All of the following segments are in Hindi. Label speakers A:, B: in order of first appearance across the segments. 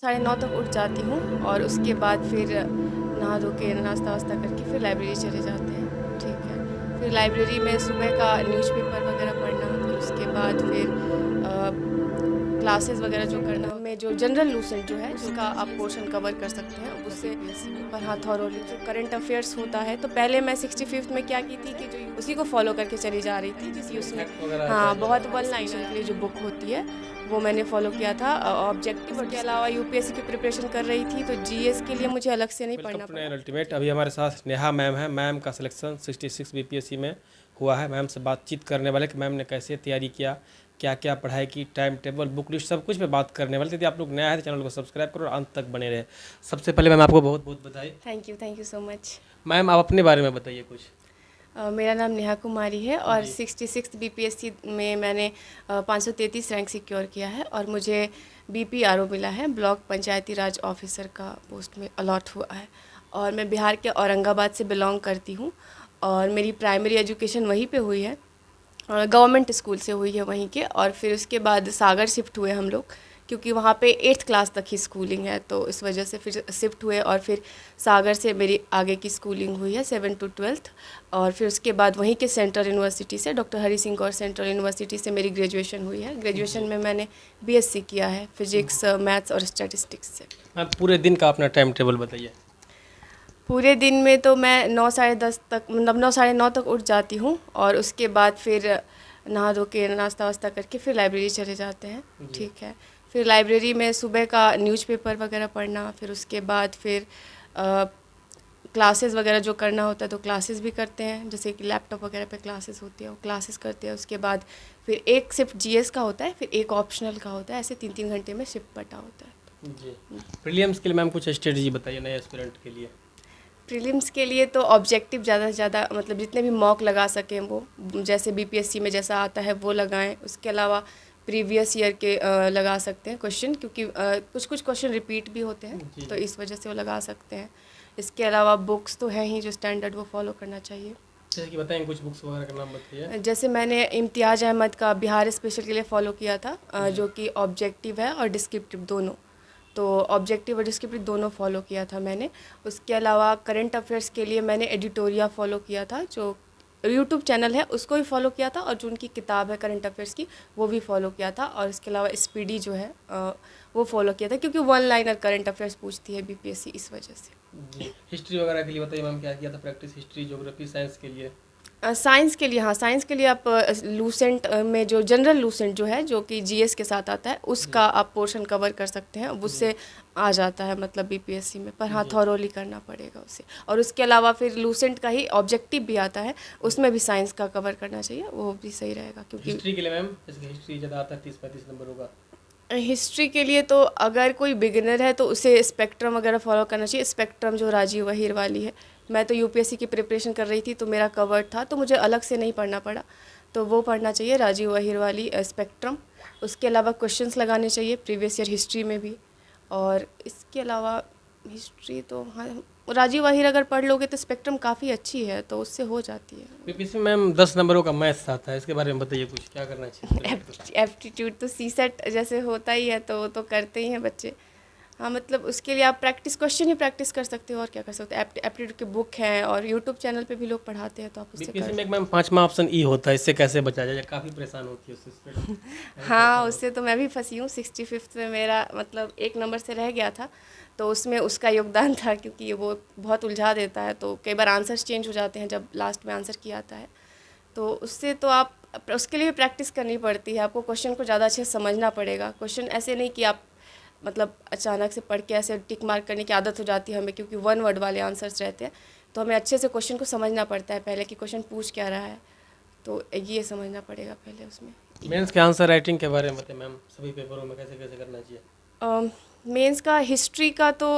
A: 9:30 तक उठ जाती हूँ और उसके बाद फिर नहा धो के नाश्ता वास्ता करके फिर लाइब्रेरी चले जाते हैं। ठीक है, फिर लाइब्रेरी में सुबह का न्यूज़पेपर वगैरह पढ़ना, फिर उसके बाद फिर क्लासेस वगैरह जो करना में जो जनरल लूसेंट जो है उसका आप पोर्शन कवर कर सकते हैं उससे। पर हाँ, थॉरोली जो करंट अफेयर्स होता है तो पहले मैं 65th में क्या की थी कि जो उसी को फॉलो करके चली जा रही थी, जिसकी उसमें हाँ बहुत वन लाइनर के लिए जो बुक होती है वो मैंने फॉलो किया था ऑब्जेक्टिव। के अलावा यूपीएससी की प्रिपरेशन कर रही थी तो जीएस के लिए मुझे अलग से नहीं पढ़ना पड़ा।
B: अल्टीमेट अभी हमारे साथ नेहा मैम है। मैम का सिलेक्शन 66 बीपीएससी में हुआ है। मैम से बातचीत करने वाले कि मैम ने कैसे तैयारी किया, क्या क्या पढ़ाई की, टाइम टेबल, बुक लिस्ट, सब कुछ पे बात करने वाले थे। यदि आप लोग नया है तो चैनल को सब्सक्राइब करो और अंत तक बने रहे। सबसे पहले मैम आपको बहुत बहुत बधाई।
A: Thank you so much.
B: Ma'am आप अपने बारे में बताइए कुछ।
A: मेरा नाम नेहा कुमारी है और 66 बीपीएससी में मैंने 533 रैंक सिक्योर किया है और मुझे बीपीआरओ मिला है, ब्लॉक पंचायती राज ऑफिसर का पोस्ट में अलॉट हुआ है। और मैं बिहार के औरंगाबाद से बिलोंग करती हूँ और मेरी प्राइमरी एजुकेशन वहीं पे हुई है, गवर्नमेंट स्कूल से हुई है वहीं के। और फिर उसके बाद सागर शिफ्ट हुए हम लोग क्योंकि वहाँ पे 8th क्लास तक ही स्कूलिंग है, तो इस वजह से फिर शिफ्ट हुए और फिर सागर से मेरी आगे की स्कूलिंग हुई है 7 to 12th। और फिर उसके बाद वहीं के सेंट्रल यूनिवर्सिटी से, डॉक्टर हरी सिंह गौर सेंट्रल यूनिवर्सिटी से मेरी ग्रेजुएशन हुई है। ग्रेजुएशन में मैंने बीएससी किया है फिजिक्स, मैथ्स और स्टैटिस्टिक्स से।
B: मैम पूरे दिन का अपना टाइम टेबल बताइए।
A: पूरे दिन में तो मैं 9 साढ़े 10 तक, मतलब 9 साढ़े 9 तक उठ जाती हूँ और उसके बाद फिर नहा धो के नाश्ता वास्ता करके फिर लाइब्रेरी चले जाते हैं। ठीक है, फिर लाइब्रेरी में सुबह का न्यूज़पेपर वगैरह पढ़ना, फिर उसके बाद फिर क्लासेस वगैरह जो करना होता है तो क्लासेस भी करते हैं, जैसे कि लैपटॉप वगैरह पे क्लासेस होती है वो क्लासेस करते हैं। उसके बाद फिर एक शिफ्ट जीएस का होता है, फिर एक ऑप्शनल का होता है, ऐसे 3-3 घंटे में शिफ्ट बटा होता है।
B: जी, प्रीलिम्स के लिए मैम कुछ स्ट्रेटजी बताइए नए एस्पिरेंट के लिए।
A: प्रीलिम्स के लिए तो ऑब्जेक्टिव ज़्यादा से ज़्यादा, मतलब जितने भी मॉक लगा सकें वो, जैसे बीपीएससी में जैसा आता है वो लगाएं। उसके अलावा प्रीवियस ईयर के लगा सकते हैं क्वेश्चन, क्योंकि कुछ कुछ क्वेश्चन रिपीट भी होते हैं तो इस वजह से वो लगा सकते हैं। इसके अलावा बुक्स तो हैं ही जो स्टैंडर्ड, वो फॉलो करना चाहिए।
B: जैसे कि बताएं कुछ बुक्स वगैरह का नाम बताइए।
A: जैसे मैंने इम्तियाज़ अहमद का बिहार स्पेशल के लिए फ़ॉलो किया था, जो कि ऑब्जेक्टिव है और डिस्क्रिप्टिव दोनों, तो ऑब्जेक्टिव और डिस्क्रिप्टिव दोनों फॉलो किया था मैंने। उसके अलावा करंट अफेयर्स के लिए मैंने एडिटोरिया फॉलो किया था, जो यूट्यूब चैनल है उसको भी फॉलो किया था, और जो उनकी किताब है करंट अफेयर्स की वो भी फॉलो किया था। और इसके अलावा स्पीडी जो है वो फॉलो किया था, क्योंकि वन लाइनर करंट अफेयर्स पूछती है बीपीएससी, इस वजह से।
B: जी, हिस्ट्री वगैरह के लिए बताइए मैम क्या किया था प्रैक्टिस, हिस्ट्री, ज्योग्राफी, साइंस के लिए।
A: साइंस के लिए, हाँ साइंस के लिए आप लूसेंट में जो जनरल लूसेंट जो है, जो कि जीएस के साथ आता है, उसका आप पोर्शन कवर कर सकते हैं, उससे आ जाता है मतलब बीपीएससी में। पर हाँ, थॉरोली करना पड़ेगा उसे। और उसके अलावा फिर लूसेंट का ही ऑब्जेक्टिव भी आता है, उसमें भी साइंस का कवर करना चाहिए, वो भी सही रहेगा। क्योंकि
B: हिस्ट्री के लिए मैम, जैसे हिस्ट्री ज़्यादा आता है 30-35 नंबर होगा।
A: हिस्ट्री के लिए तो अगर कोई बिगिनर है तो उसे स्पेक्ट्रम वगैरह फॉलो करना चाहिए। स्पेक्ट्रम जो राजीव वहीर वाली है, मैं तो यूपीएससी की प्रिपरेशन कर रही थी तो मेरा कवर्ड था, तो मुझे अलग से नहीं पढ़ना पड़ा, तो वो पढ़ना चाहिए राजीव वहीर वाली स्पेक्ट्रम। उसके अलावा क्वेश्चंस लगाने चाहिए प्रीवियस ईयर हिस्ट्री में भी। और इसके अलावा हिस्ट्री तो हाँ, राजीव वहीर अगर पढ़ लोगे तो स्पेक्ट्रम काफ़ी अच्छी है, तो उससे हो जाती है।
B: बीपीएससी में मैम 10 नंबरों का मैथ्स आता है, इसके बारे में बताइए कुछ, क्या करना चाहिए।
A: एप्टीट्यूड तो सीसेट जैसे होता ही है, तो वो तो करते ही हैं बच्चे। हाँ, मतलब उसके लिए आप क्वेश्चन ही प्रैक्टिस कर सकते हो, और क्या कर सकते हो। एप्टीट्यूड की बुक हैं और यूट्यूब चैनल पे भी लोग पढ़ाते हैं, तो आप उससे
B: बीपीएससी में एक मैम 5वां ऑप्शन ई होता है, इससे कैसे बचा जाए, काफ़ी परेशान होती है उससे।
A: हाँ, उससे तो मैं भी फंसी हूँ। 65th में मेरा मतलब 1 नंबर से रह गया था, तो उसमें उसका योगदान था, क्योंकि वो बहुत उलझा देता है, तो कई बार आंसर्स चेंज हो जाते हैं जब लास्ट में आंसर किया आता है। तो उससे तो आप उसके लिए भी प्रैक्टिस करनी पड़ती है, आपको क्वेश्चन को ज़्यादा अच्छे से समझना पड़ेगा। क्वेश्चन ऐसे नहीं कि आप मतलब अचानक से पढ़ के ऐसे टिक मार्क करने की आदत हो जाती है हमें, क्योंकि 1 वर्ड वाले आंसर्स रहते हैं, तो हमें अच्छे से क्वेश्चन को समझना पड़ता है पहले कि क्वेश्चन पूछ क्या रहा है, तो ये समझना पड़ेगा पहले उसमें।
B: मेंस के आंसर राइटिंग के बारे में बताइए मैम, सभी पेपरों में कैसे कैसे करना चाहिए।
A: मेंस का हिस्ट्री का तो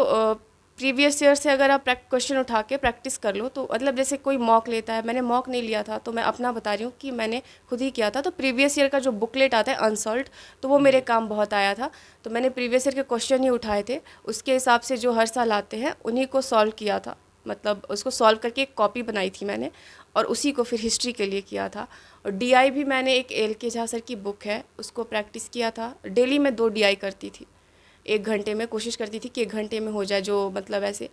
A: प्रीवियस ईयर से अगर आप क्वेश्चन उठा के प्रैक्टिस कर लो, तो मतलब जैसे कोई मॉक लेता है, मैंने मॉक नहीं लिया था तो मैं अपना बता रही हूँ कि मैंने खुद ही किया था, तो प्रीवियस ईयर का जो बुकलेट आता है अनसॉल्व्ड, तो वो मेरे काम बहुत आया था। तो मैंने प्रीवियस ईयर के क्वेश्चन ही उठाए थे, उसके हिसाब से जो हर साल आते हैं उन्हीं को सॉल्व किया था, मतलब उसको सॉल्व करके एक कॉपी बनाई थी मैंने, और उसी को फिर हिस्ट्री के लिए किया था। और डीआई भी मैंने एक एल के झा सर की बुक है, उसको प्रैक्टिस किया था, डेली मैं 2 डीआई करती थी, 1 घंटे में कोशिश करती थी कि 1 घंटे में हो जाए, जो मतलब ऐसे,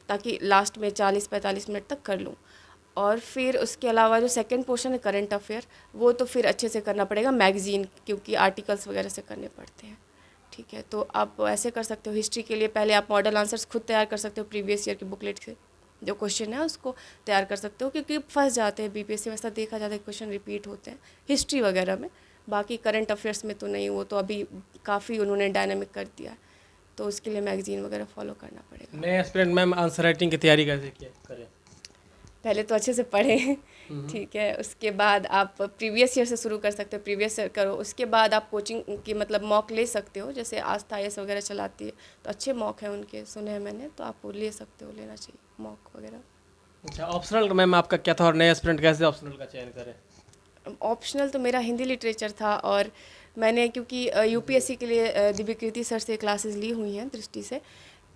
A: ताकि लास्ट में 40-45 मिनट तक कर लूँ। और फिर उसके अलावा जो सेकंड पोर्शन है करंट अफेयर, वो तो फिर अच्छे से करना पड़ेगा, मैगज़ीन, क्योंकि आर्टिकल्स वगैरह से करने पड़ते हैं। ठीक है, तो आप ऐसे कर सकते हो। हिस्ट्री के लिए पहले आप मॉडल आंसर्स खुद तैयार कर सकते हो, प्रीवियस ईयर की बुकलेट से जो क्वेश्चन है उसको तैयार कर सकते हो, क्योंकि फंस जाते हैं बीपीएससी में, ऐसा देखा जाता है क्वेश्चन रिपीट होते हैं हिस्ट्री वगैरह में। बाकी करंट अफेयर्स में तो नहीं, वो तो अभी काफ़ी उन्होंने डायनामिक कर दिया है, तो उसके लिए मैगज़ीन वगैरह फॉलो करना पड़ेगा।
B: नए एस्पिरेंट मैम आंसर राइटिंग की तैयारी कैसे करें?
A: पहले तो अच्छे से पढ़ें, ठीक है, उसके बाद आप प्रीवियस ईयर से शुरू कर सकते हो, प्रीवियस ईयर करो, उसके बाद आप कोचिंग की मतलब मॉक ले सकते हो, जैसे आस्था IAS वगैरह चलाती है तो अच्छे मॉक हैं उनके, सुने हैं मैंने, तो आप वो ले सकते हो, लेना चाहिए मॉक वगैरह।
B: अच्छा, ऑप्शनल मैम आपका क्या था और नए एस्पिरेंट कैसे ऑप्शनल का चयन करें?
A: ऑप्शनल तो मेरा हिंदी लिटरेचर था, और मैंने क्योंकि यूपीएससी के लिए दिव्यकीर्ति सर से क्लासेस ली हुई हैं दृष्टि से,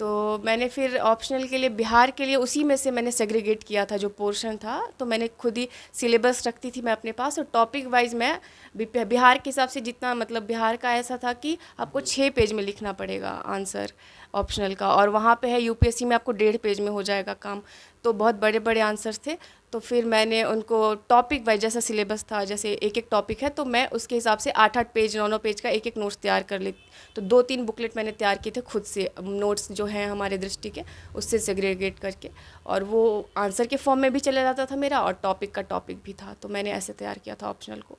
A: तो मैंने फिर ऑप्शनल के लिए बिहार के लिए उसी में से मैंने सेग्रीगेट किया था जो पोर्शन था, तो मैंने खुद ही सिलेबस रखती थी मैं अपने पास, और टॉपिक वाइज मैं बिहार के हिसाब से जितना, मतलब बिहार का ऐसा था कि आपको 6 पेज में लिखना पड़ेगा आंसर ऑप्शनल का, और वहाँ पे है यूपीएससी में आपको 1.5 पेज में हो जाएगा काम, तो बहुत बड़े बड़े आंसर्स थे। तो फिर मैंने उनको टॉपिक वाइज, जैसा सिलेबस था, जैसे एक एक टॉपिक है तो मैं उसके हिसाब से 8-8 पेज 9-9 पेज का एक एक नोट्स तैयार कर ली। तो 2-3 बुकलेट मैंने तैयार किए थे खुद से, नोट्स जो हैं हमारे दृष्टि के, उससे सेग्रीगेट करके, और वो आंसर के फॉर्म में भी चला जाता था मेरा, और टॉपिक का टॉपिक भी था, तो मैंने ऐसे तैयार किया था ऑप्शनल को।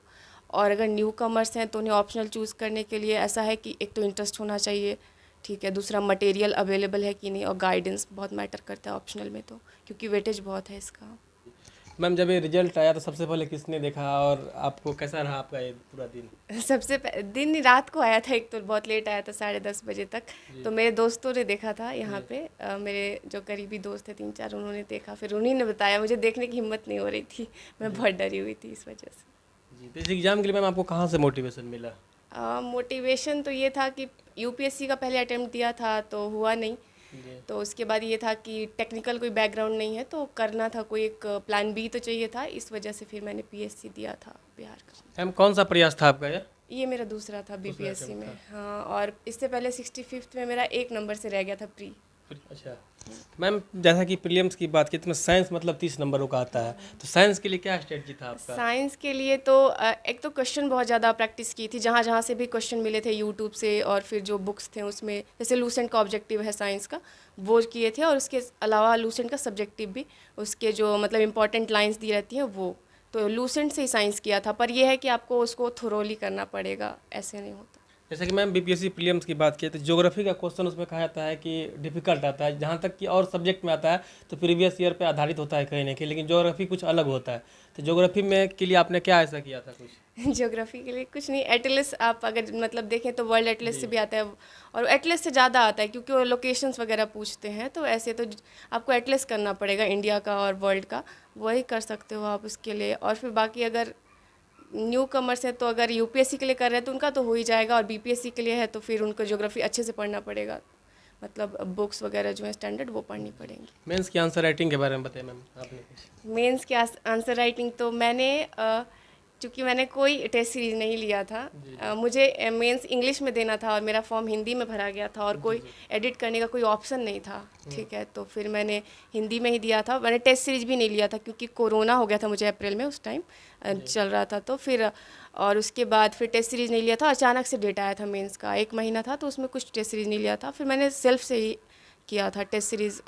A: और अगर न्यू कमर्स हैं तो उन्हें ऑप्शनल चूज़ करने के लिए ऐसा है कि एक तो इंटरेस्ट होना चाहिए, ठीक है, दूसरा मटेरियल अवेलेबल है कि नहीं, और गाइडेंस बहुत मैटर करता है ऑप्शनल में, तो क्योंकि वेटेज बहुत है इसका।
B: मैम जब ये रिजल्ट आया तो सबसे पहले किसने देखा और आपको कैसा रहा आपका ये पूरा दिन?
A: दिन रात को आया था, एक तो बहुत लेट आया था 10:30 बजे तक, तो मेरे दोस्तों ने देखा था यहाँ पे, मेरे जो करीबी दोस्त थे 3-4, उन्होंने देखा, फिर उन्हीं ने बताया, मुझे देखने की हिम्मत नहीं हो रही थी, मैं बहुत डरी हुई थी इस वजह से।
B: जी, तो इस एग्ज़ाम के लिए मैम आपको कहाँ से मोटिवेशन मिला?
A: मोटिवेशन तो ये था कि यूपीएससी का पहले अटेम्प्ट दिया था तो हुआ नहीं, तो उसके बाद ये था कि टेक्निकल कोई बैकग्राउंड नहीं है तो करना था, कोई एक प्लान बी तो चाहिए था, इस वजह से फिर मैंने पीएससी दिया था बिहार का।
B: मैम कौन सा प्रयास था आपका
A: ये मेरा दूसरा था बीपीएससी में, हाँ, और इससे पहले 65th में मेरा 1 नंबर से रह गया था प्री।
B: अच्छा मैम, जैसा कि प्रीलिम्स की बात की तो साइंस मतलब 30 नंबरों का आता है, तो साइंस के लिए क्या स्ट्रेटजी था आपका?
A: साइंस के लिए तो एक तो क्वेश्चन बहुत ज़्यादा प्रैक्टिस की थी, जहाँ जहाँ से भी क्वेश्चन मिले थे यूट्यूब से, और फिर जो बुक्स थे उसमें, जैसे लूसेंट का ऑब्जेक्टिव है साइंस का, वो किए थे, और उसके अलावा लूसेंट का सब्जेक्टिव भी, उसके जो मतलब इंपॉर्टेंट लाइंस दी रहती हैं वो, तो लूसेंट से ही साइंस किया था, पर यह है कि आपको उसको थोरोली करना पड़ेगा, ऐसे नहीं होता।
B: जैसे कि मैम बीपीएससी प्रीलिम्स की बात की तो ज्योग्राफी का क्वेश्चन उसमें कहा जाता है कि डिफिकल्ट आता है, जहाँ तक कि और सब्जेक्ट में आता है तो प्रीवियस ईयर पे आधारित होता है कहीं ना कहीं, लेकिन ज्योग्राफी कुछ अलग होता है, तो ज्योग्राफी में के लिए आपने क्या ऐसा किया था कुछ?
A: ज्योग्राफी के लिए कुछ नहीं, एटलस आप अगर मतलब देखें तो वर्ल्ड एटलस से भी आता है, और एटलस से ज़्यादा आता है क्योंकि वो लोकेशंस वगैरह पूछते हैं, तो ऐसे तो आपको एटलस करना पड़ेगा इंडिया का और वर्ल्ड का, वही कर सकते हो आप उसके लिए। और फिर बाकी अगर न्यू कमर्स है तो अगर यूपीएससी के लिए कर रहे हैं तो उनका तो हो ही जाएगा, और बीपीएससी के लिए है तो फिर उनको ज्योग्राफी अच्छे से पढ़ना पड़ेगा, मतलब बुक्स वगैरह जो है स्टैंडर्ड वो पढ़नी पड़ेंगी।
B: मेंस की आंसर राइटिंग के बारे में बताइए मैम आपने कुछ।
A: मेंस के आंसर राइटिंग तो मैंने चूँकि मैंने कोई टेस्ट सीरीज़ नहीं लिया था, मुझे मेंस इंग्लिश में देना था और मेरा फॉर्म हिंदी में भरा गया था, और कोई एडिट करने का कोई ऑप्शन नहीं था, ठीक है, तो फिर मैंने हिंदी में ही दिया था। मैंने टेस्ट सीरीज़ भी नहीं लिया था क्योंकि कोरोना हो गया था मुझे अप्रैल में, उस टाइम चल रहा था, तो फिर और उसके बाद फिर टेस्ट सीरीज़ नहीं लिया था, अचानक से डेट आया था मेंस का, 1 महीना था तो उसमें कुछ टेस्ट सीरीज़ नहीं लिया था, फिर मैंने सेल्फ से ही किया था टेस्ट सीरीज़,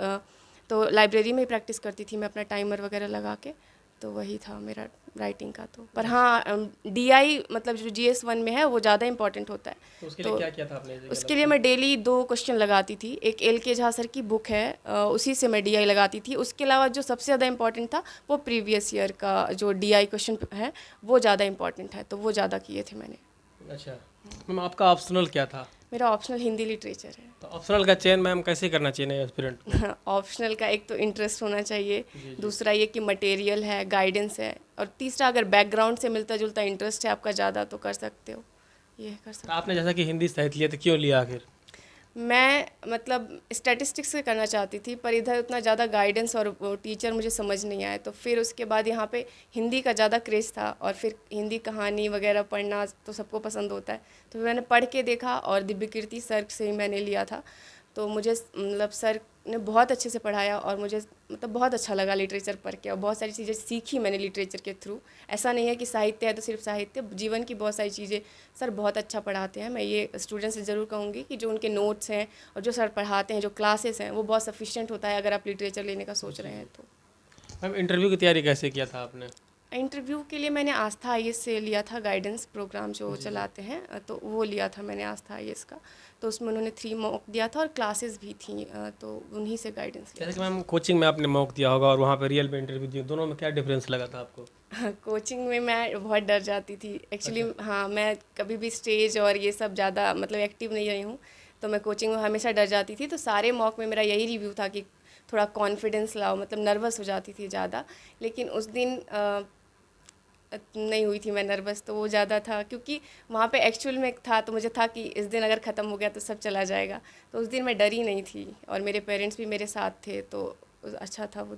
A: तो लाइब्रेरी में ही प्रैक्टिस करती थी मैं अपना टाइमर वगैरह लगा के, तो वही था मेरा राइटिंग का। तो पर हाँ, डीआई मतलब जो जीएस 1 में है वो ज़्यादा इंपॉर्टेंट होता है,
B: तो उसके लिए क्या किया था आपने?
A: उसके लिए मैं डेली 2 क्वेश्चन लगाती थी, एक LK झा सर की बुक है, उसी से मैं डीआई लगाती थी। उसके अलावा जो सबसे ज़्यादा इंपॉर्टेंट था वो प्रीवियस ईयर का जो डीआई क्वेश्चन है वो ज़्यादा इंपॉर्टेंट है, तो वो ज़्यादा किए थे मैंने।
B: अच्छा मैम, आपका ऑप्शनल क्या था?
A: मेरा ऑप्शनल हिंदी लिटरेचर है।
B: तो ऑप्शनल का चयन मैम कैसे करना चाहिए नए एस्पिरेंट को?
A: ऑप्शनल का एक तो इंटरेस्ट होना चाहिए, दूसरा ये कि मटेरियल है, गाइडेंस है, और तीसरा अगर बैकग्राउंड से मिलता जुलता इंटरेस्ट है आपका ज़्यादा तो कर सकते हो, ये कर सकते
B: तो आपने जैसा कि हिंदी साहित्य लिया तो क्यों लिया आखिर?
A: मैं मतलब स्टैटिस्टिक्स से करना चाहती थी, पर इधर उतना ज़्यादा गाइडेंस और वो टीचर मुझे समझ नहीं आए, तो फिर उसके बाद यहाँ पे हिंदी का ज़्यादा क्रेज़ था और फिर हिंदी कहानी वगैरह पढ़ना तो सबको पसंद होता है, तो मैंने पढ़ के देखा और दिव्य कीर्ति सर से ही मैंने लिया था। तो मुझे मतलब सर ने बहुत अच्छे से पढ़ाया और मुझे मतलब बहुत अच्छा लगा लिटरेचर पढ़ के, और बहुत सारी चीज़ें सीखी मैंने लिटरेचर के थ्रू। ऐसा नहीं है कि साहित्य है तो सिर्फ साहित्य, जीवन की बहुत सारी चीज़ें सर बहुत अच्छा पढ़ाते हैं। मैं ये स्टूडेंट्स से ज़रूर कहूँगी कि जो उनके नोट्स हैं और जो सर पढ़ाते हैं, जो क्लासेस हैं, वो बहुत सफिशिएंट होता है अगर आप लिटरेचर लेने का सोच रहे हैं तो।
B: मैम इंटरव्यू की तैयारी कैसे किया था आपने?
A: इंटरव्यू के लिए मैंने आस्था आईएएस से लिया था, गाइडेंस प्रोग्राम जो चलाते हैं, तो वो लिया था मैंने आस्था आईएएस का। तो उसमें उन्होंने 3 मॉक दिया था और क्लासेस भी थी, तो उन्हीं से गाइडेंस लिया
B: जैसे कि मैम कोचिंग में आपने मॉक दिया होगा और वहाँ पे रियल में इंटरव्यू दिया, दोनों में क्या डिफरेंस लगा था आपको?
A: था। कोचिंग में मैं बहुत डर जाती थी एक्चुअली। हाँ, मैं कभी भी स्टेज और ये सब ज़्यादा मतलब एक्टिव नहीं रही हूँ, तो मैं कोचिंग में हमेशा डर जाती थी। तो सारे मॉक में मेरा यही रिव्यू था कि थोड़ा कॉन्फिडेंस लाओ, मतलब नर्वस हो जाती थी ज़्यादा। लेकिन उस दिन नहीं हुई थी मैं नर्वस, तो वो ज़्यादा था क्योंकि वहाँ पे एक्चुअल में था, तो मुझे था कि इस दिन अगर ख़त्म हो गया तो सब चला जाएगा। तो उस दिन मैं डरी नहीं थी और मेरे पेरेंट्स भी मेरे साथ थे, तो अच्छा था वो दिन।